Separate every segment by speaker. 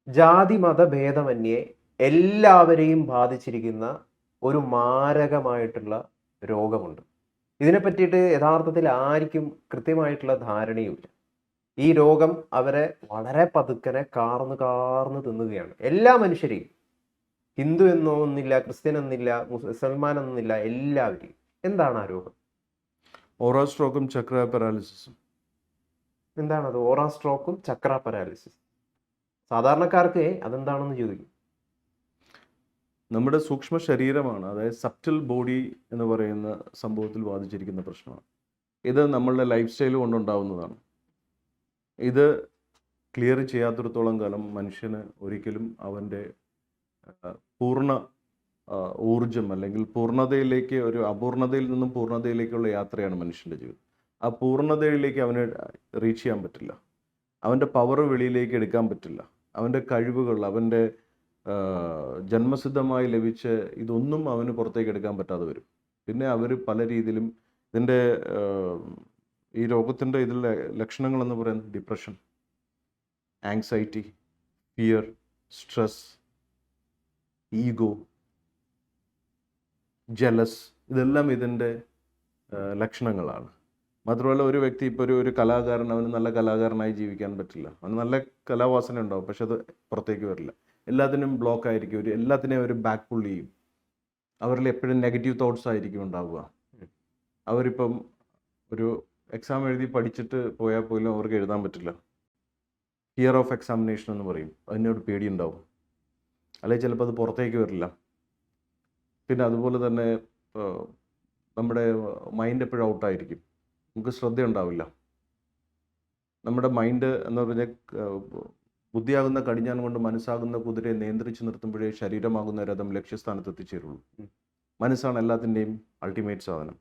Speaker 1: ജാതി മത ഭേദമന്യേ എല്ലാവരെയും ബാധിച്ചിരിക്കുന്ന ഒരു മാരകമായിട്ടുള്ള രോഗമുണ്ട്. ഇതിനെ പറ്റിയിട്ട് യഥാർത്ഥത്തിൽ ആർക്കും കൃത്യമായിട്ടുള്ള ധാരണയുമില്ല. ഈ രോഗം അവരെ വളരെ പതുക്കനെ കാർന്ന് കാർന്ന് തിന്നുകയാണ്. എല്ലാ മനുഷ്യരെയും, ഹിന്ദു എന്നോ ഒന്നില്ല, ക്രിസ്ത്യൻ എന്നില്ല, മുസൽമാൻ എന്നില്ല, എല്ലാവരെയും. എന്താണ് ആ രോഗം?
Speaker 2: ഓറ സ്ട്രോക്കും ചക്ര പാരാലിസിസും.
Speaker 1: എന്താണത്? ഓറ സ്ട്രോക്കും ചക്ര പാരാലിസിസ്. സാധാരണക്കാർക്ക് അതെന്താണെന്ന് ചോദിക്കും.
Speaker 2: നമ്മുടെ സൂക്ഷ്മ ശരീരമാണ്, അതായത് സബ്റ്റിൽ ബോഡി എന്ന് പറയുന്ന സംഭവത്തിൽ ബാധിച്ചിരിക്കുന്ന പ്രശ്നമാണ്. ഇത് നമ്മളുടെ ലൈഫ് സ്റ്റൈൽ കൊണ്ടുണ്ടാവുന്നതാണ്. ഇത് ക്ലിയർ ചെയ്യാത്തിടത്തോളം കാലം മനുഷ്യന് ഒരിക്കലും അവൻ്റെ പൂർണ്ണ ഊർജം അല്ലെങ്കിൽ പൂർണ്ണതയിലേക്ക്, ഒരു അപൂർണതയിൽ നിന്നും പൂർണ്ണതയിലേക്കുള്ള യാത്രയാണ് മനുഷ്യൻ്റെ ജീവിതം. ആ പൂർണ്ണതയിലേക്ക് അവന് റീച്ച് ചെയ്യാൻ പറ്റില്ല. അവൻ്റെ പവർ വെളിയിലേക്ക് എടുക്കാൻ പറ്റില്ല. അവൻ്റെ കഴിവുകൾ, അവൻ്റെ ജന്മസിദ്ധമായി ലഭിച്ച ഇതൊന്നും അവന് പുറത്തേക്ക് എടുക്കാൻ പറ്റാതെ വരും. പിന്നെ അവർ പല രീതിയിലും ഇതിൻ്റെ ഈ രോഗത്തിൻ്റെ ഇതിലെ ലക്ഷണങ്ങളെന്ന് പറയുന്നത് depression, anxiety, fear, stress, ego, jealous, ഇതെല്ലാം ഇതിൻ്റെ ലക്ഷണങ്ങളാണ്. മാത്രമല്ല, ഒരു വ്യക്തി ഇപ്പോൾ ഒരു കലാകാരൻ, അവന് നല്ല കലാകാരനായി ജീവിക്കാൻ പറ്റില്ല. അവന് നല്ല കലാവാസന ഉണ്ടാവും, പക്ഷെ അത് പുറത്തേക്ക് വരില്ല. എല്ലാത്തിനും ബ്ലോക്ക് ആയിരിക്കും. എല്ലാത്തിനെയും ഒരു ബാക്ക് പുൾ ചെയ്യും. അവരിൽ എപ്പോഴും നെഗറ്റീവ് തോട്ട്സ് ആയിരിക്കും ഉണ്ടാവുക. അവരിപ്പം ഒരു എക്സാം എഴുതി പഠിച്ചിട്ട് പോയാൽ പോലും അവർക്ക് എഴുതാൻ പറ്റില്ല. ഫിയർ ഓഫ് എക്സാമിനേഷൻ എന്ന് പറയും. അതിനോട് പേടിയുണ്ടാവും. അല്ലെങ്കിൽ ചിലപ്പോൾ അത് പുറത്തേക്ക് വരില്ല. പിന്നെ അതുപോലെ തന്നെ നമ്മുടെ മൈൻഡ് എപ്പോഴും ഔട്ടായിരിക്കും. നമുക്ക് ശ്രദ്ധയുണ്ടാവില്ല. നമ്മുടെ മൈൻഡ് എന്ന് പറഞ്ഞാൽ ബുദ്ധിയാകുന്ന കടിഞ്ഞാൻ കൊണ്ട് മനസ്സാകുന്ന കുതിരയെ നിയന്ത്രിച്ച് നിർത്തുമ്പോഴേ ശരീരമാകുന്ന രഥം ലക്ഷ്യസ്ഥാനത്ത് എത്തിച്ചേരുള്ളൂ. മനസ്സാണ് എല്ലാത്തിൻ്റെയും അൾട്ടിമേറ്റ് സാധനം.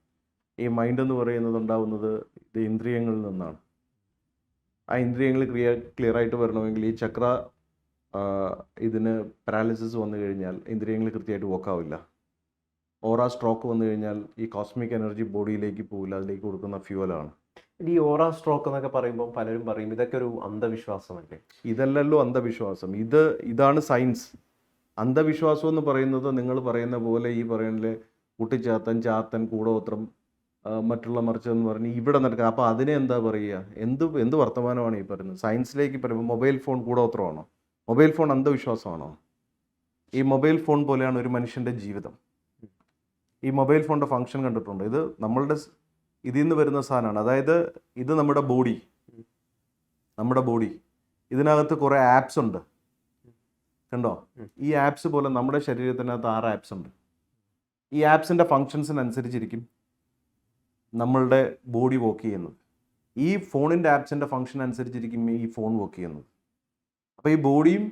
Speaker 2: ഈ മൈൻഡ് എന്ന് പറയുന്നത് ഉണ്ടാവുന്നത് ഇത് ഇന്ദ്രിയങ്ങളിൽ നിന്നാണ്. ആ ഇന്ദ്രിയങ്ങൾ ക്ലിയർ ആയിട്ട് വരണമെങ്കിൽ ഈ ചക്ര ഇതിന് പാരാലിസിസ് വന്നു കഴിഞ്ഞാൽ ഇന്ദ്രിയങ്ങൾ കൃത്യമായിട്ട് വർക്കാവില്ല. ഓറ സ്ട്രോക്ക് വന്നു കഴിഞ്ഞാൽ ഈ കോസ്മിക് എനർജി ബോഡിയിലേക്ക് പോകില്ല, അതിലേക്ക് കൊടുക്കുന്ന ഫ്യൂവലാണ്.
Speaker 1: ഈ ഓറ സ്ട്രോക്ക് എന്നൊക്കെ പറയുമ്പോൾ പലരും പറയും ഇതൊക്കെ ഒരു അന്ധവിശ്വാസമല്ലേ?
Speaker 2: ഇതല്ലല്ലോ അന്ധവിശ്വാസം, ഇതാണ് സയൻസ്. അന്ധവിശ്വാസം എന്ന് പറയുന്നത് നിങ്ങൾ പറയുന്ന പോലെ ഈ പറയുന്ന കുട്ടിച്ചാത്തൻ, ചാത്തൻ, കൂടോത്രം, മറ്റുള്ള മറിച്ച് എന്ന് പറഞ്ഞ് ഇവിടെ നടക്കുക. അപ്പോൾ അതിനെ എന്താ പറയുക? എന്ത് വർത്തമാനമാണ് ഈ പറയുന്നത്? സയൻസിലേക്ക് പറയുമ്പോൾ മൊബൈൽ ഫോൺ കൂടോത്രമാണോ? മൊബൈൽ ഫോൺ അന്ധവിശ്വാസമാണോ? ഈ മൊബൈൽ ഫോൺ പോലെയാണ് ഒരു മനുഷ്യൻ്റെ ജീവിതം. ഈ മൊബൈൽ ഫോണിൻ്റെ ഫങ്ഷൻ കണ്ടിട്ടുണ്ട്. ഇത് നമ്മളുടെ ഇതിൽ നിന്ന് വരുന്ന സാധനമാണ്. അതായത് ഇത് നമ്മുടെ ബോഡി ഇതിനകത്ത് കുറേ ആപ്സ് ഉണ്ട്, കണ്ടോ? ഈ ആപ്സ് പോലെ നമ്മുടെ ശരീരത്തിനകത്ത് 6 ആപ്സ് ഉണ്ട്. ഈ ആപ്സിൻ്റെ ഫങ്ഷൻസിനനുസരിച്ചിരിക്കും നമ്മളുടെ ബോഡി വർക്ക് ചെയ്യുന്നത്. ഈ ഫോണിൻ്റെ ആപ്സിൻ്റെ ഫങ്ഷൻ അനുസരിച്ചിരിക്കും ഈ ഫോൺ വർക്ക് ചെയ്യുന്നത്. അപ്പോൾ ഈ ബോഡിയും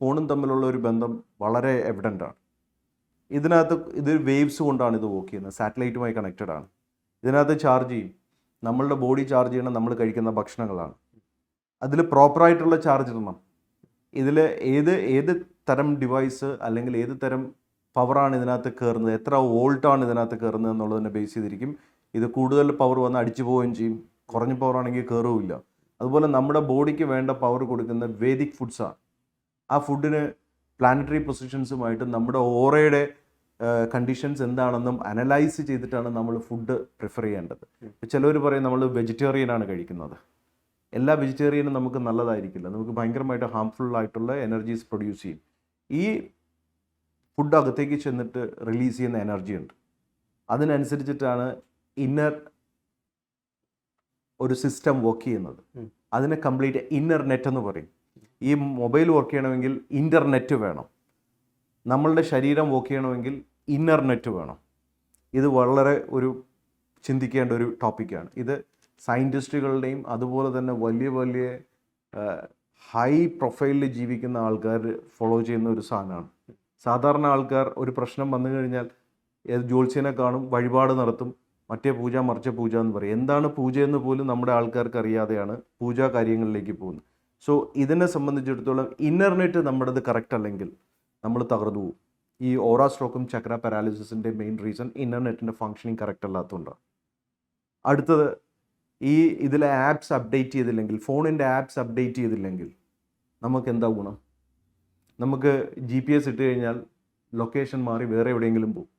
Speaker 2: ഫോണും തമ്മിലുള്ള ഒരു ബന്ധം വളരെ എവിഡൻ്റ് ആണ്. ഇതിനകത്ത് ഇത് വേവ്സ് കൊണ്ടാണ് ഇത് വർക്ക് ചെയ്യുന്നത്. സാറ്റലൈറ്റുമായി കണക്റ്റഡ് ആണ്. ഇതിനകത്ത് ചാർജ് ചെയ്യും. നമ്മളുടെ ബോഡി ചാർജ് ചെയ്യണം നമ്മൾ കഴിക്കുന്ന ഭക്ഷണങ്ങളാണ്. അതിൽ പ്രോപ്പറായിട്ടുള്ള ചാർജ് ഇടണം. ഇതിൽ ഏത് തരം ഡിവൈസ് അല്ലെങ്കിൽ ഏത് തരം പവറാണ് ഇതിനകത്ത് കയറുന്നത്, എത്ര വോൾട്ടാണ് ഇതിനകത്ത് കയറുന്നത് എന്നുള്ളതിനെ ബേസ് ചെയ്തിരിക്കും. ഇത് കൂടുതൽ പവർ വന്ന് അടിച്ചു പോവുകയും ചെയ്യും, കുറഞ്ഞ പവറാണെങ്കിൽ കയറുമില്ല. അതുപോലെ നമ്മുടെ ബോഡിക്ക് വേണ്ട പവർ കൊടുക്കുന്ന വേദിക് ഫുഡ്സാണ്. ആ ഫുഡിന് പ്ലാനറ്ററി പൊസിഷൻസുമായിട്ട് നമ്മുടെ ഓറയുടെ കണ്ടീഷൻസ് എന്താണെന്നും അനലൈസ് ചെയ്തിട്ടാണ് നമ്മൾ ഫുഡ് പ്രിഫർ ചെയ്യേണ്ടത്. ചിലവർ പറയും നമ്മൾ വെജിറ്റേറിയനാണ് കഴിക്കുന്നത്. എല്ലാ വെജിറ്റേറിയനും നമുക്ക് നല്ലതായിരിക്കില്ല. നമുക്ക് ഭയങ്കരമായിട്ട് ഹാംഫുൾ ആയിട്ടുള്ള എനർജീസ് പ്രൊഡ്യൂസ് ചെയ്യും. ഈ ഫുഡ് അകത്തേക്ക് ചെന്നിട്ട് റിലീസ് ചെയ്യുന്ന എനർജി ഉണ്ട്. അതിനനുസരിച്ചിട്ടാണ് ഇന്നർ ഒരു സിസ്റ്റം വർക്ക് ചെയ്യുന്നത്. അതിനെ കംപ്ലീറ്റ് ഇന്നർ നെറ്റ് എന്ന് പറയും. ഈ മൊബൈൽ വർക്ക് ചെയ്യണമെങ്കിൽ ഇൻ്റർനെറ്റ് വേണം. നമ്മളുടെ ശരീരം വർക്ക് ചെയ്യണമെങ്കിൽ ഇന്നർ നെറ്റ് വേണം. ഇത് വളരെ ഒരു ചിന്തിക്കേണ്ട ഒരു ടോപ്പിക്കാണ്. ഇത് സയൻറ്റിസ്റ്റുകളുടെയും അതുപോലെ തന്നെ വലിയ വലിയ ഹൈ പ്രൊഫൈലിൽ ജീവിക്കുന്ന ആൾക്കാർ ഫോളോ ചെയ്യുന്ന ഒരു സാധനമാണ്. സാധാരണ ആൾക്കാർ ഒരു പ്രശ്നം വന്നു കഴിഞ്ഞാൽ ജ്യോത്സ്യനെ കാണും, വഴിപാട് നടത്തും, മറ്റേ പൂജ മറിച്ച പൂജ എന്ന് പറയും. എന്താണ് പൂജയെന്ന് പോലും നമ്മുടെ ആൾക്കാർക്ക് അറിയാതെയാണ് പൂജാ കാര്യങ്ങളിലേക്ക് പോകുന്നത്. സോ ഇതിനെ സംബന്ധിച്ചിടത്തോളം ഇൻ്റർനെറ്റ് നമ്മുടേത് കറക്റ്റ് അല്ലെങ്കിൽ നമ്മൾ തകർന്നു പോകും. ഈ ഓറ സ്ട്രോക്കും ചക്ര പാരാലിസിസിൻ്റെ മെയിൻ റീസൺ ഇൻ്റർനെറ്റിൻ്റെ ഫങ്ഷനിങ് കറക്റ്റ് അല്ലാത്തതുകൊണ്ടാണ്. അടുത്തത്, ഇതിലെ ആപ്സ് അപ്ഡേറ്റ് ചെയ്തില്ലെങ്കിൽ, ഫോണിൻ്റെ ആപ്സ് അപ്ഡേറ്റ് ചെയ്തില്ലെങ്കിൽ നമുക്ക് എന്താ ഗുണം? നമുക്ക് GPS ഇട്ട് കഴിഞ്ഞാൽ ലൊക്കേഷൻ മാറി വേറെ എവിടെയെങ്കിലും പോകും.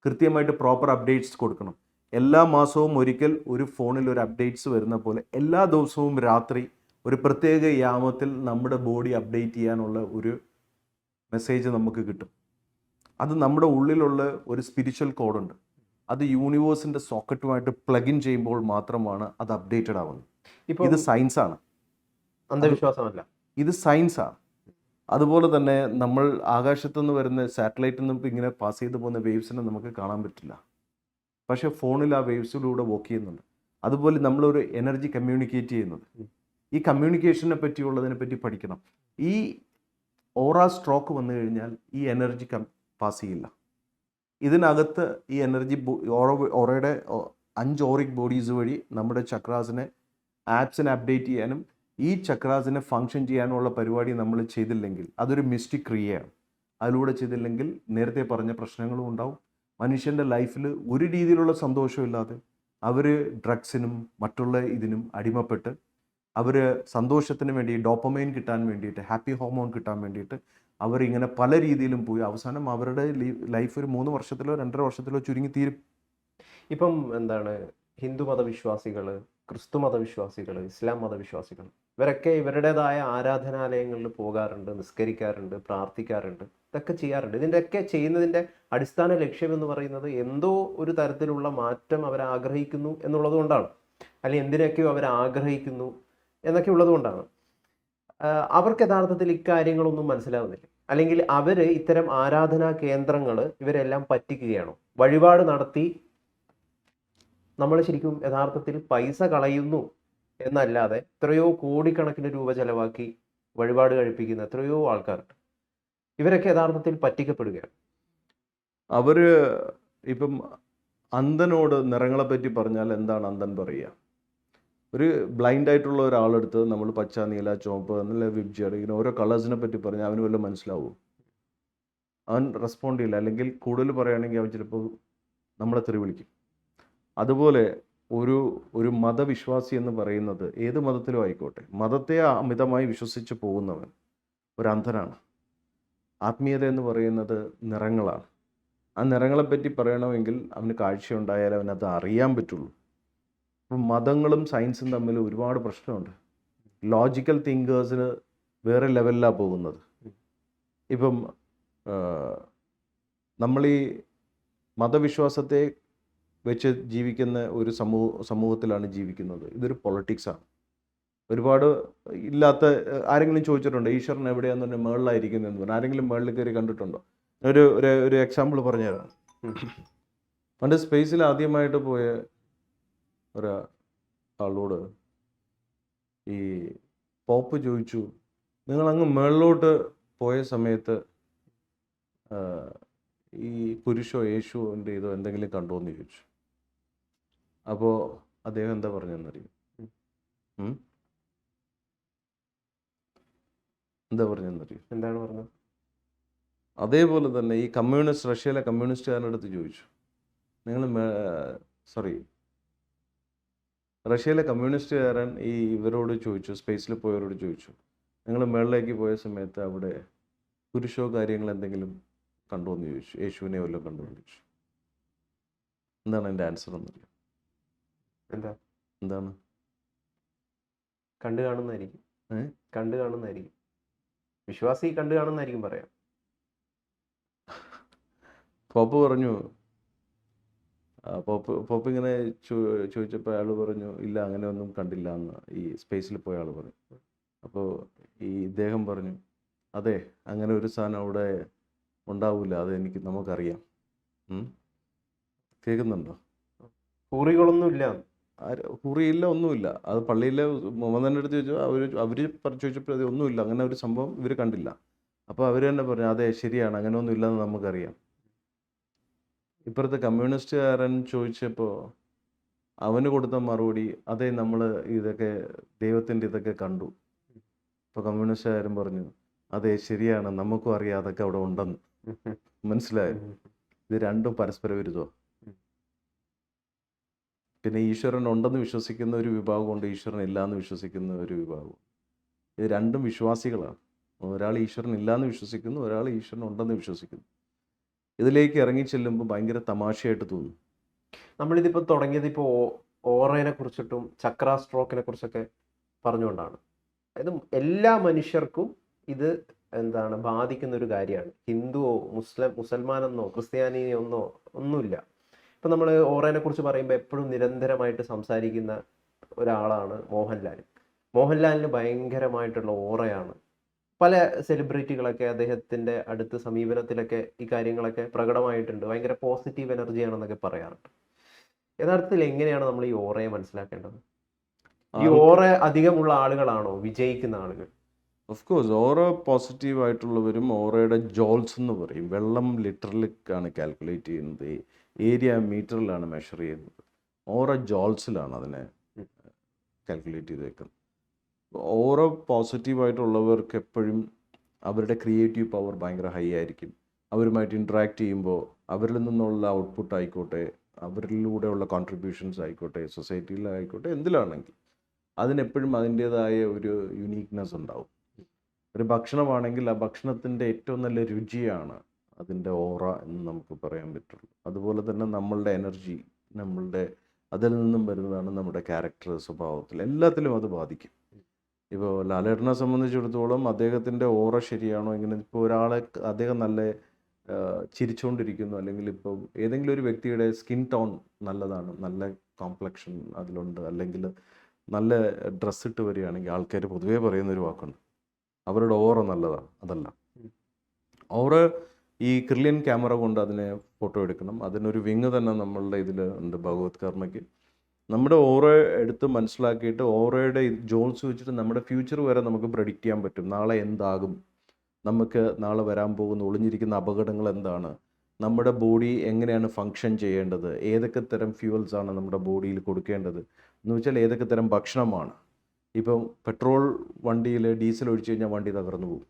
Speaker 2: കൃത്യമായിട്ട് പ്രോപ്പർ അപ്ഡേറ്റ്സ് കൊടുക്കണം. എല്ലാ മാസവും ഒരിക്കൽ ഒരു ഫോണിൽ ഒരു അപ്ഡേറ്റ്സ് വരുന്ന പോലെ എല്ലാ ദിവസവും രാത്രി ഒരു പ്രത്യേക യാമത്തിൽ നമ്മുടെ ബോഡി അപ്ഡേറ്റ് ചെയ്യാനുള്ള ഒരു മെസ്സേജ് നമുക്ക് കിട്ടും. അത് നമ്മുടെ ഉള്ളിലുള്ള ഒരു സ്പിരിച്വൽ കോഡുണ്ട്. അത് യൂണിവേഴ്സിൻ്റെ സോക്കറ്റുമായിട്ട് പ്ലഗ് ഇൻ ചെയ്യുമ്പോൾ മാത്രമാണ് അത് അപ്ഡേറ്റഡ് ആവുന്നത്.
Speaker 1: ഇപ്പോൾ
Speaker 2: ഇത് സയൻസാണ്,
Speaker 1: അന്ധവിശ്വാസമല്ല.
Speaker 2: ഇത് സയൻസാണ്. അതുപോലെ തന്നെ നമ്മൾ ആകാശത്തുനിന്ന് വരുന്ന സാറ്റലൈറ്റിൽ നിന്ന് ഇങ്ങനെ പാസ് ചെയ്ത് പോകുന്ന വേവ്സിനെ നമുക്ക് കാണാൻ പറ്റില്ല, പക്ഷേ ഫോണിൽ ആ വേവ്സിലൂടെ വർക്ക് ചെയ്യുന്നുണ്ട്. അതുപോലെ നമ്മളൊരു എനർജി കമ്മ്യൂണിക്കേറ്റ് ചെയ്യുന്നത്. ഈ കമ്മ്യൂണിക്കേഷനെ പറ്റിയുള്ളതിനെ പറ്റി പഠിക്കണം. ഈ ഓറ സ്ട്രോക്ക് വന്നു കഴിഞ്ഞാൽ ഈ എനർജി പാസ് ചെയ്യില്ല. ഇതിനകത്ത് ഈ എനർജി ഓറയുടെ 5 ഓറിക് ബോഡീസ് വഴി നമ്മുടെ ചക്രാസിനെ ആപ്സിനെ അപ്ഡേറ്റ് ചെയ്യാനും ഈ ചക്രാസിനെ ഫങ്ഷൻ ചെയ്യാനുള്ള പരിപാടി നമ്മൾ ചെയ്തില്ലെങ്കിൽ അതൊരു മിസ്റ്റിക് ക്രിയയാണ്. അതിലൂടെ ചെയ്തില്ലെങ്കിൽ നേരത്തെ പറഞ്ഞ പ്രശ്നങ്ങളും ഉണ്ടാവും. മനുഷ്യൻ്റെ ലൈഫിൽ ഒരു രീതിയിലുള്ള സന്തോഷമില്ലാതെ അവർ ഡ്രഗ്സിനും മറ്റുള്ള ഇതിനും അടിമപ്പെട്ട് അവർ സന്തോഷത്തിന് വേണ്ടി ഡോപ്പമൈൻ കിട്ടാൻ വേണ്ടിയിട്ട്, ഹാപ്പി ഹോർമോൺ കിട്ടാൻ വേണ്ടിയിട്ട് അവരിങ്ങനെ പല രീതിയിലും പോയി അവസാനം അവരുടെ ലൈഫ് ഒരു 3 വർഷത്തിലോ 2.5 വർഷത്തിലോ ചുരുങ്ങി തീരും.
Speaker 1: ഇപ്പം എന്താണ്, ഹിന്ദു മതവിശ്വാസികൾ, ക്രിസ്തു മതവിശ്വാസികൾ, ഇസ്ലാം മതവിശ്വാസികൾ ഇവരൊക്കെ ഇവരുടേതായ ആരാധനാലയങ്ങളിൽ പോകാറുണ്ട്, നിസ്കരിക്കാറുണ്ട്, പ്രാർത്ഥിക്കാറുണ്ട്, ഇതൊക്കെ ചെയ്യാറുണ്ട്. ഇതിൻ്റെയൊക്കെ ചെയ്യുന്നതിൻ്റെ അടിസ്ഥാന ലക്ഷ്യം എന്ന് പറയുന്നത് എന്തോ ഒരു തരത്തിലുള്ള മാറ്റം അവർ ആഗ്രഹിക്കുന്നു എന്നുള്ളത് കൊണ്ടാണ്, അല്ലെങ്കിൽ എന്തിനൊക്കെയോ അവർ ആഗ്രഹിക്കുന്നു എന്നൊക്കെ ഉള്ളത് കൊണ്ടാണ്. അവർക്ക് യഥാർത്ഥത്തിൽ ഇക്കാര്യങ്ങളൊന്നും മനസ്സിലാവുന്നില്ല, അല്ലെങ്കിൽ അവർ ഇത്തരം ആരാധനാ കേന്ദ്രങ്ങൾ ഇവരെല്ലാം പറ്റിക്കുകയാണോ? വഴിപാട് നടത്തി നമ്മൾ ശരിക്കും യഥാർത്ഥത്തിൽ പൈസ കളയുന്നു എന്നല്ലാതെ എത്രയോ കോടിക്കണക്കിന് രൂപ ചെലവാക്കി വഴിപാട് കഴിപ്പിക്കുന്ന എത്രയോ ആൾക്കാരുണ്ട്. ഇവരൊക്കെ യഥാർത്ഥത്തിൽ പറ്റിക്കപ്പെടുകയാണ്.
Speaker 2: അവർ ഇപ്പം അന്ധനോട് നിറങ്ങളെ പറ്റി പറഞ്ഞാൽ എന്താണ് അന്ധൻ പറയുക? ഒരു ബ്ലൈൻഡ് ആയിട്ടുള്ള ഒരാളെടുത്ത് നമ്മൾ പച്ച, നീല, ചുവപ്പ് എന്നുള്ള വിബ്ജിയുടെ ഇങ്ങനെ ഓരോ കളേഴ്സിനെ പറ്റി പറഞ്ഞാൽ അവന് വല്ലതും മനസ്സിലാവും? അവൻ റെസ്പോണ്ട് ചെയ്യില്ല. അല്ലെങ്കിൽ കൂടുതൽ പറയുകയാണെങ്കിൽ അവൻ ചിലപ്പോൾ നമ്മളെ തെറി വിളിക്കും. അതുപോലെ ഒരു മതവിശ്വാസി എന്ന് പറയുന്നത് ഏത് മതത്തിലും ആയിക്കോട്ടെ, മതത്തെ അമിതമായി വിശ്വസിച്ച് പോകുന്നവൻ ഒരു അന്ധനാണ്. ആത്മീയത എന്ന് പറയുന്നത് നിറങ്ങളാണ്. ആ നിറങ്ങളെപ്പറ്റി പറയണമെങ്കിൽ അവന് കാഴ്ചയുണ്ടായാലേ അവനത് അറിയാൻ പറ്റുള്ളൂ. അപ്പം മതങ്ങളും സയൻസും തമ്മിൽ ഒരുപാട് പ്രശ്നമുണ്ട്. ലോജിക്കൽ തിങ്കേഴ്സിന് വേറെ ലെവലിലാണ് പോകുന്നത്. ഇപ്പം നമ്മൾ ഈ മതവിശ്വാസത്തെ വെച്ച് ജീവിക്കുന്ന ഒരു സമൂഹത്തിലാണ് ജീവിക്കുന്നത്. ഇതൊരു പൊളിറ്റിക്സാണ്. ഒരുപാട് ഇല്ലാത്ത ആരെങ്കിലും ചോദിച്ചിട്ടുണ്ടോ ഈശ്വരൻ എവിടെയാന്ന് പറഞ്ഞാൽ മേളിലായിരിക്കുന്നതെന്ന് പറഞ്ഞു? ആരെങ്കിലും മേളിൽ കയറി കണ്ടിട്ടുണ്ടോ? ഒരു എക്സാമ്പിൾ പറഞ്ഞുതരാം. പണ്ട് സ്പേസിൽ ആദ്യമായിട്ട് പോയ ഒരാളോട് ഈ പോപ്പ് ചോദിച്ചു, നിങ്ങളങ്ങ് മേളിലോട്ട് പോയ സമയത്ത് ഈ പുരുഷോ യേശുവിൻ്റെ ഇതോ എന്തെങ്കിലും കണ്ടോ എന്ന് ചോദിച്ചു. അപ്പോൾ അദ്ദേഹം എന്താ പറഞ്ഞെന്നറിയും? എന്താ പറഞ്ഞെന്നറിയും?
Speaker 1: എന്താണ് പറഞ്ഞത്?
Speaker 2: അതേപോലെ തന്നെ ഈ റഷ്യയിലെ കമ്മ്യൂണിസ്റ്റുകാരുടെ അടുത്ത് ചോദിച്ചു, റഷ്യയിലെ കമ്മ്യൂണിസ്റ്റുകാരൻ ഇവരോട് ചോദിച്ചു, സ്പേസിൽ പോയവരോട് ചോദിച്ചു, നിങ്ങൾ മേളിലേക്ക് പോയ സമയത്ത് അവിടെ പുരുഷോ കാര്യങ്ങൾ എന്തെങ്കിലും കണ്ടോ എന്ന് ചോദിച്ചു, യേശുവിനെ വല്ലതും കണ്ടോ എന്ന് ചോദിച്ചു. എന്താണ് എൻ്റെ ആൻസർ എന്നറിയാം? എന്താണ്?
Speaker 1: കണ്ടു കാണുന്നതായിരിക്കും. കണ്ടു കാണുന്നതായിരിക്കും. വിശ്വാസി കണ്ടു കാണുന്നതായിരിക്കും പറയാം.
Speaker 2: പോപ്പ് പറഞ്ഞു, പോപ്പ് ഇങ്ങനെ ചോദിച്ചപ്പോൾ അയാൾ പറഞ്ഞു, ഇല്ല അങ്ങനെ ഒന്നും കണ്ടില്ല എന്ന് ഈ സ്പേസിൽ പോയ ആൾ പറഞ്ഞു. അപ്പോൾ ഇദ്ദേഹം പറഞ്ഞു, അതെ, അങ്ങനെ ഒരു സാധനം അവിടെ ഉണ്ടാവില്ല, അത് നമുക്കറിയാം. കേൾക്കുന്നുണ്ടോ?
Speaker 1: ഹൂറികളൊന്നുമില്ല.
Speaker 2: ഹൂറിയില്ല, ഒന്നുമില്ല. അത് പള്ളിയിലെ മുഹമ്മദിൻ്റെ അടുത്ത് ചോദിച്ചു, അവർ ചോദിച്ചപ്പോൾ അത് ഒന്നുമില്ല, അങ്ങനെ ഒരു സംഭവം ഇവർ കണ്ടില്ല. അപ്പോൾ അവർ തന്നെ പറഞ്ഞു, അതെ ശരിയാണ്, അങ്ങനെ ഒന്നും ഇല്ലെന്ന് നമുക്കറിയാം. ഇപ്പുറത്തെ കമ്മ്യൂണിസ്റ്റുകാരൻ ചോദിച്ചപ്പോൾ അവന് കൊടുത്ത മറുപടി, അതെ നമ്മൾ ഇതൊക്കെ ദൈവത്തിൻ്റെ ഇതൊക്കെ കണ്ടു. അപ്പോൾ കമ്മ്യൂണിസ്റ്റുകാരൻ പറഞ്ഞു, അതെ ശരിയാണ്, നമുക്കും അറിയാം അതൊക്കെ അവിടെ ഉണ്ടെന്ന്. മനസ്സിലായോ? ഇത് രണ്ടും പരസ്പര വിരുദ്ധമാണ്. പിന്നെ ഈശ്വരൻ ഉണ്ടെന്ന് വിശ്വസിക്കുന്ന ഒരു വിഭാഗമുണ്ട്, ഈശ്വരൻ ഇല്ല എന്ന് വിശ്വസിക്കുന്ന ഒരു വിഭാഗം. ഇത് രണ്ടും വിശ്വാസികളാണ്. ഒരാൾ ഈശ്വരൻ ഇല്ലാന്ന് വിശ്വസിക്കുന്നു, ഒരാൾ ഈശ്വരൻ ഉണ്ടെന്ന് വിശ്വസിക്കുന്നു. ഇതിലേക്ക് ഇറങ്ങി ചെല്ലുമ്പോൾ ഭയങ്കര തമാശയായിട്ട് തോന്നും.
Speaker 1: നമ്മളിതിപ്പോൾ തുടങ്ങിയത് ഇപ്പോൾ ഓറയെ കുറിച്ചിട്ടും ചക്ര സ്ട്രോക്കിനെ കുറിച്ചൊക്കെ പറഞ്ഞുകൊണ്ടാണ്. അതായത് എല്ലാ മനുഷ്യർക്കും ഇത് എന്താണ് ബാധിക്കുന്ന ഒരു കാര്യമാണ്. ഹിന്ദുവോ മുസൽമാനെന്നോ ക്രിസ്ത്യാനിയെന്നോ ഒന്നുമില്ല. ഇപ്പം നമ്മൾ ഓറയെ കുറിച്ച് പറയുമ്പോൾ എപ്പോഴും നിരന്തരമായിട്ട് സംസാരിക്കുന്ന ഒരാളാണ് മോഹൻലാൽ. മോഹൻലാലിന് ഭയങ്കരമായിട്ടുള്ള ഓറയാണ്. പല സെലിബ്രിറ്റികളൊക്കെ അദ്ദേഹത്തിൻ്റെ അടുത്ത് സമീപനത്തിലൊക്കെ ഈ കാര്യങ്ങളൊക്കെ പ്രകടമായിട്ടുണ്ട്. ഭയങ്കര പോസിറ്റീവ് എനർജിയാണെന്നൊക്കെ പറയാറുണ്ട്. യഥാർത്ഥത്തിൽ എങ്ങനെയാണ് നമ്മൾ ഈ ഓറയെ മനസ്സിലാക്കേണ്ടത്? ഈ ഓറ അധികമുള്ള ആളുകളാണോ വിജയിക്കുന്ന ആളുകൾ?
Speaker 2: ഓഫ് കോഴ്സ് ഓറ പോസിറ്റീവ് ആയിട്ടുള്ളവരും ഓറയുടെ ജോൾസ് എന്ന് പറയും. വെള്ളം ലിറ്ററിലാണ് കാൽക്കുലേറ്റ് ചെയ്യുന്നത്, ഏരിയ മീറ്ററിലാണ് മെഷർ ചെയ്യുന്നത്. ഓറ ജോൾസിലാണ് അതിനെ കാൽക്കുലേറ്റ് ചെയ്ത് വെക്കുന്നത്. ഓറ പോസിറ്റീവായിട്ടുള്ളവർക്ക് എപ്പോഴും അവരുടെ ക്രിയേറ്റീവ് പവർ ഭയങ്കര ഹൈ ആയിരിക്കും. അവരുമായിട്ട് ഇൻട്രാക്ട് ചെയ്യുമ്പോൾ അവരിൽ നിന്നുള്ള ഔട്ട്പുട്ട് ആയിക്കോട്ടെ, അവരിലൂടെയുള്ള കോൺട്രിബ്യൂഷൻസ് ആയിക്കോട്ടെ, സൊസൈറ്റിയിലായിക്കോട്ടെ, എന്തിലാണെങ്കിൽ അതിനെപ്പോഴും അതിൻ്റേതായ ഒരു യുണീക്നെസ് ഉണ്ടാവും. ഒരു ഭക്ഷണമാണെങ്കിൽ ആ ഭക്ഷണത്തിൻ്റെ ഏറ്റവും നല്ല രുചിയാണ് അതിൻ്റെ ഓറ എന്ന് നമുക്ക് പറയാൻ പറ്റുള്ളൂ. അതുപോലെ തന്നെ നമ്മളുടെ എനർജി, നമ്മളുടെ അതിൽ നിന്നും വരുന്നതാണ് നമ്മുടെ ക്യാരക്ടർ, സ്വഭാവത്തിൽ, എല്ലാത്തിലും അത് ബാധിക്കും. ഇപ്പോൾ ലാലേട്ടനെ സംബന്ധിച്ചിടത്തോളം അദ്ദേഹത്തിൻ്റെ ഓറ ശരിയാണോ ഇങ്ങനെ, ഇപ്പോൾ ഒരാളെ അദ്ദേഹം നല്ല ചിരിച്ചുകൊണ്ടിരിക്കുന്നു, അല്ലെങ്കിൽ ഇപ്പോൾ ഏതെങ്കിലും ഒരു വ്യക്തിയുടെ സ്കിൻ ടോൺ നല്ലതാണ്, നല്ല കോംപ്ലക്ഷൻ അതിലുണ്ട്, അല്ലെങ്കിൽ നല്ല ഡ്രസ്സ് ഇട്ട് വരികയാണെങ്കിൽ ആൾക്കാർ പൊതുവേ പറയുന്നൊരു വാക്കുണ്ട്, അവരുടെ ഓറ നല്ലതാണ്. അതല്ല, ഓറ ഈ ക്രില്യൻ ക്യാമറ കൊണ്ട് അതിനെ ഫോട്ടോ എടുക്കണം. അതിനൊരു വിങ് തന്നെ നമ്മളുടെ ഇതിൽ ഉണ്ട്, ഭഗവത് കർമ്മയ്ക്ക്. നമ്മുടെ ഓറ എടുത്ത് മനസ്സിലാക്കിയിട്ട് ഓറയുടെ ജോൾസ് വെച്ചിട്ട് നമ്മുടെ ഫ്യൂച്ചർ വരെ നമുക്ക് പ്രെഡിക്റ്റ് ചെയ്യാൻ പറ്റും. നാളെ എന്താകും, നമുക്ക് നാളെ വരാൻ പോകുന്ന ഒളിഞ്ഞിരിക്കുന്ന അപകടങ്ങൾ എന്താണ്, നമ്മുടെ ബോഡി എങ്ങനെയാണ് ഫങ്ഷൻ ചെയ്യേണ്ടത്, ഏതൊക്കെ തരം ഫ്യൂവൽസ് ആണ് നമ്മുടെ ബോഡിയിൽ കൊടുക്കേണ്ടത് എന്ന് വെച്ചാൽ ഏതൊക്കെ തരം ഭക്ഷണമാണ്. ഇപ്പം പെട്രോൾ വണ്ടിയിൽ ഡീസൽ ഒഴിച്ചു കഴിഞ്ഞാൽ വണ്ടി തകർന്നു പോകും.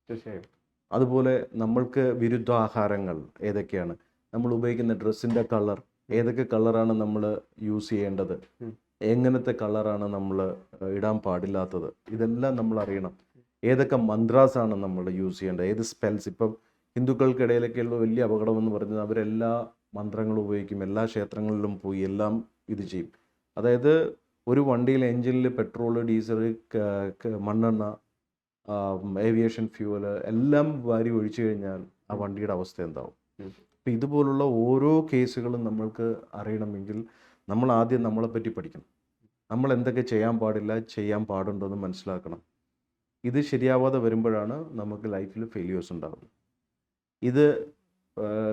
Speaker 1: തീർച്ചയായും.
Speaker 2: അതുപോലെ നമ്മൾക്ക് വിരുദ്ധാഹാരങ്ങൾ ഏതൊക്കെയാണ്, നമ്മൾ ഉപയോഗിക്കുന്ന ഡ്രസ്സിൻ്റെ കളർ, ഏതൊക്കെ കളറാണ് നമ്മൾ യൂസ് ചെയ്യേണ്ടത്, എങ്ങനത്തെ കളറാണ് നമ്മൾ ഇടാൻ പാടില്ലാത്തത്, ഇതെല്ലാം നമ്മൾ അറിയണം. ഏതൊക്കെ മന്ത്രാസാണ് നമ്മൾ യൂസ് ചെയ്യേണ്ടത്, ഏത് സ്പെൽസ്. ഇപ്പം ഹിന്ദുക്കൾക്കിടയിലൊക്കെയുള്ള വലിയ അപകടം എന്ന് പറയുന്നത് അവരെല്ലാ മന്ത്രങ്ങളും ഉപയോഗിക്കും, എല്ലാ ക്ഷേത്രങ്ങളിലും പോയി എല്ലാം ഇത് ചെയ്യും. അതായത് ഒരു വണ്ടിയിൽ എൻജിനിൽ പെട്രോൾ, ഡീസൽ, മണ്ണെണ്ണ, ഏവിയേഷൻ ഫ്യൂവൽ എല്ലാം വാരി ഒഴിച്ചു കഴിഞ്ഞാൽ ആ വണ്ടിയുടെ അവസ്ഥ എന്താവും. അപ്പം ഇതുപോലുള്ള ഓരോ കേസുകളും നമ്മൾക്ക് അറിയണമെങ്കിൽ നമ്മൾ ആദ്യം നമ്മളെപ്പറ്റി പഠിക്കണം. നമ്മൾ എന്തൊക്കെ ചെയ്യാൻ പാടില്ല, ചെയ്യാൻ പാടുണ്ടോയെന്ന് മനസ്സിലാക്കണം. ഇത് ശരിയാവാതെ വരുമ്പോഴാണ് നമുക്ക് ലൈഫിൽ ഫെയിലിയേഴ്സ് ഉണ്ടാകുന്നത്. ഇത്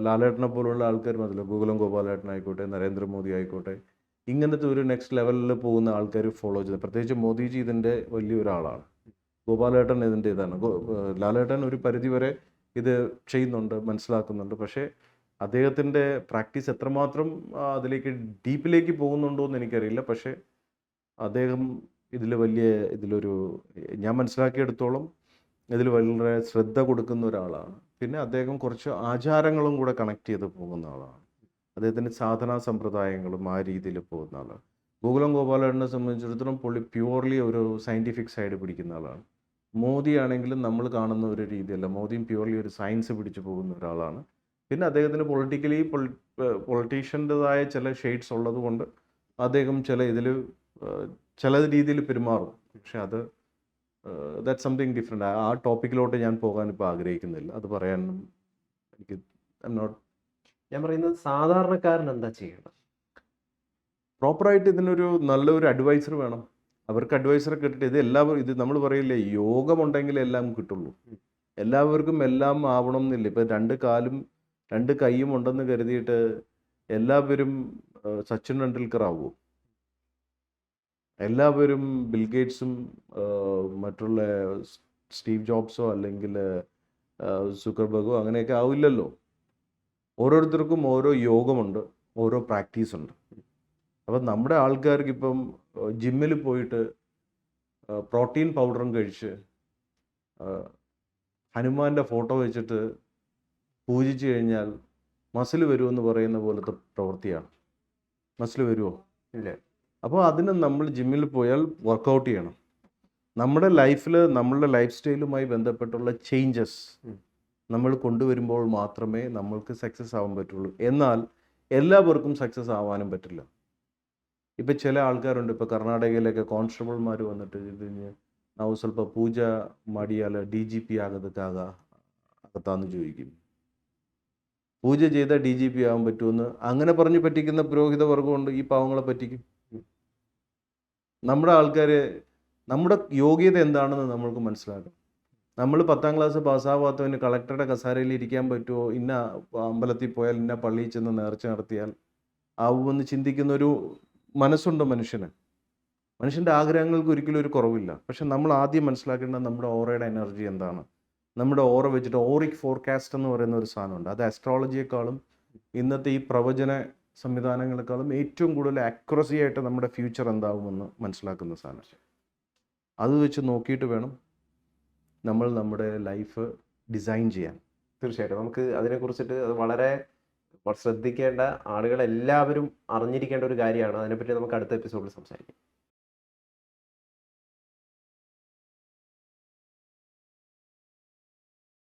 Speaker 2: ലാലേട്ടനെ പോലുള്ള ആൾക്കാർ മതില്ല, ഗോകുലം ഗോപാലേട്ടനായിക്കോട്ടെ, നരേന്ദ്രമോദി ആയിക്കോട്ടെ, ഇങ്ങനത്തെ ഒരു നെക്സ്റ്റ് ലെവലിൽ പോകുന്ന ആൾക്കാർ ഫോളോ ചെയ്ത്, പ്രത്യേകിച്ച് മോദിജി ഇതിൻ്റെ വലിയൊരാളാണ്. ഗോപാലേട്ടൻ ഇതിൻ്റെ ഇതാണ്. ലാലേട്ടൻ ഒരു പരിധിവരെ ഇത് ചെയ്യുന്നുണ്ട്, മനസ്സിലാക്കുന്നുണ്ട്. പക്ഷേ അദ്ദേഹത്തിൻ്റെ പ്രാക്ടീസ് എത്രമാത്രം അതിലേക്ക് ഡീപ്പിലേക്ക് പോകുന്നുണ്ടോ എന്ന് എനിക്കറിയില്ല. പക്ഷേ അദ്ദേഹം ഇതിലൊരു ഞാൻ മനസ്സിലാക്കിയെടുത്തോളം ഇതിൽ വളരെ ശ്രദ്ധ കൊടുക്കുന്ന ഒരാളാണ്. പിന്നെ അദ്ദേഹം കുറച്ച് ആചാരങ്ങളും കൂടെ കണക്ട് ചെയ്ത് പോകുന്ന ആളാണ്. അദ്ദേഹത്തിൻ്റെ സാധനാ സമ്പ്രദായങ്ങളും ആ രീതിയിൽ പോകുന്ന ആളാണ്. ഗോകുലം ഗോപാലേട്ടനെ സംബന്ധിച്ചിടത്തോളം പ്യുവർലി ഒരു സയൻറ്റിഫിക് സൈഡ് പിടിക്കുന്ന ആളാണ്. മോദി ആണെങ്കിലും നമ്മൾ കാണുന്ന ഒരു രീതിയല്ല, മോദിയും പ്യുവർലി ഒരു സയൻസ് പിടിച്ചു പോകുന്ന ഒരാളാണ്. പിന്നെ അദ്ദേഹത്തിന് പൊളിറ്റീഷ്യൻ്റെതായ ചില ഷെയ്ഡ്സ് ഉള്ളത് കൊണ്ട് അദ്ദേഹം ചില രീതിയിൽ പെരുമാറും. പക്ഷെ അത് ദാറ്റ് സംതിങ് ഡിഫറെൻ്റ്. ആ ടോപ്പിക്കിലോട്ട് ഞാൻ പോകാൻ ഇപ്പോൾ ആഗ്രഹിക്കുന്നില്ല, അത് പറയാനും എനിക്ക്
Speaker 1: ഞാൻ പറയുന്നത് സാധാരണക്കാരൻ എന്താ ചെയ്യേണ്ടത്?
Speaker 2: പ്രോപ്പറായിട്ട് ഇതിനൊരു നല്ലൊരു അഡ്വൈസർ വേണം. അവർക്ക് അഡ്വൈസറെ കിട്ടിയിട്ട് ഇത് നമ്മൾ പറയില്ലേ, യോഗമുണ്ടെങ്കിൽ എല്ലാം കിട്ടുള്ളൂ. എല്ലാവർക്കും എല്ലാം ആവണം എന്നില്ല. ഇപ്പം 2 കാലും 2 കൈയും ഉണ്ടെന്ന് കരുതിയിട്ട് എല്ലാവരും സച്ചിൻ ടെണ്ടുൽക്കർ ആവുമോ? എല്ലാവരും ബിൽഗേറ്റ്സും മറ്റുള്ള സ്റ്റീവ് ജോബ്സോ അല്ലെങ്കിൽ സുക്കർബർഗോ അങ്ങനെയൊക്കെ ആവില്ലല്ലോ. ഓരോരുത്തർക്കും ഓരോ യോഗമുണ്ട്, ഓരോ പ്രാക്ടീസുണ്ട്. അപ്പം നമ്മുടെ ആൾക്കാർക്ക് ഇപ്പം ജിമ്മിൽ പോയിട്ട് പ്രോട്ടീൻ പൗഡറും കഴിച്ച് ഹനുമാൻ്റെ ഫോട്ടോ വെച്ചിട്ട് പൂജിച്ചു കഴിഞ്ഞാൽ മസിൽ വരുമെന്ന് പറയുന്ന പോലത്തെ പ്രവൃത്തിയാണ്. മസിൽ വരുമോ? ഇല്ല. അപ്പോൾ അതിന് നമ്മൾ ജിമ്മിൽ പോയാൽ വർക്കൗട്ട് ചെയ്യണം. നമ്മുടെ ലൈഫിൽ നമ്മളുടെ ലൈഫ് സ്റ്റൈലുമായി ബന്ധപ്പെട്ടുള്ള ചേഞ്ചസ്
Speaker 1: ഉം.
Speaker 2: നമ്മൾ കൊണ്ടുവരുമ്പോൾ മാത്രമേ നമ്മൾക്ക് സക്സസ് ആവാൻ പറ്റുള്ളൂ. എന്നാൽ എല്ലാവർക്കും സക്സസ് ആവാനും പറ്റില്ല. ಇപ്പം ചില ಆಳ್ಕಾರುಂಟು. ഇപ്പോൾ ಕರ್ನಾಟಕದಲ್ಲೊക്കെ ಕಾನ್ಸ್ಟೇಬಲ್ಮಾರು വന്നിട്ട് ഇതിന് ನಾವು ಸ್ವಲ್ಪ ಪೂಜಾ ಮಾಡಿಯಾಲ DGP ಆಗತ್ತಾന്ന് ചോദിക്കും. പൂജ ചെയ്താൽ DGP ആവാൻ പറ്റുമെന്ന് അങ്ങനെ പറഞ്ഞ് പറ്റിക്കുന്ന പുരോഹിത വർഗമുണ്ട്. ഈ പാവങ്ങളെ പറ്റിക്കും. നമ്മുടെ ആൾക്കാർ നമ്മുടെ യോഗ്യത എന്താണെന്ന് നമ്മൾക്ക് മനസ്സിലാക്കണം. നമ്മൾ 10ാം ക്ലാസ് പാസ്സാവാത്തവന് കളക്ടറുടെ കസാരയിൽ ഇരിക്കാൻ പറ്റുമോ, ഇന്ന അമ്പലത്തിൽ പോയാൽ ഇന്ന പള്ളിയിൽ ചെന്ന് നേർച്ച നടത്തിയാൽ ആവുമെന്ന് ചിന്തിക്കുന്ന ഒരു മനസ്സുണ്ട് മനുഷ്യന്. മനുഷ്യൻ്റെ ആഗ്രഹങ്ങൾക്ക് ഒരിക്കലും ഒരു കുറവില്ല. പക്ഷെ നമ്മൾ ആദ്യം മനസ്സിലാക്കേണ്ടത് നമ്മുടെ ഓറയുടെ എനർജി എന്താണ്. നമ്മുടെ ഓറ വെച്ചിട്ട് ഓറിക് ഫോർകാസ്റ്റ് എന്ന് പറയുന്ന ഒരു സാധനമുണ്ട്. അത് ആസ്ട്രോളജിയെക്കാളും ഇന്നത്തെ ഈ പ്രവചന സംവിധാനങ്ങളെക്കാളും ഏറ്റവും കൂടുതൽ ആക്യുറസി ആയിട്ട് നമ്മുടെ ഫ്യൂച്ചർ എന്താവുമെന്ന് മനസ്സിലാക്കുന്ന സാധനം. അത് വെച്ച് നോക്കിയിട്ട് വേണം നമ്മൾ നമ്മുടെ ലൈഫ് ഡിസൈൻ ചെയ്യാൻ.
Speaker 1: തീർച്ചയായിട്ടും നമുക്ക് അതിനെക്കുറിച്ചിട്ട് അത് വളരെ ശ്രദ്ധിക്കേണ്ട, ആളുകളെല്ലാവരും അറിഞ്ഞിരിക്കേണ്ട ഒരു കാര്യമാണ്. അതിനെപ്പറ്റി നമുക്ക് അടുത്ത എപ്പിസോഡിൽ സംസാരിക്കാം.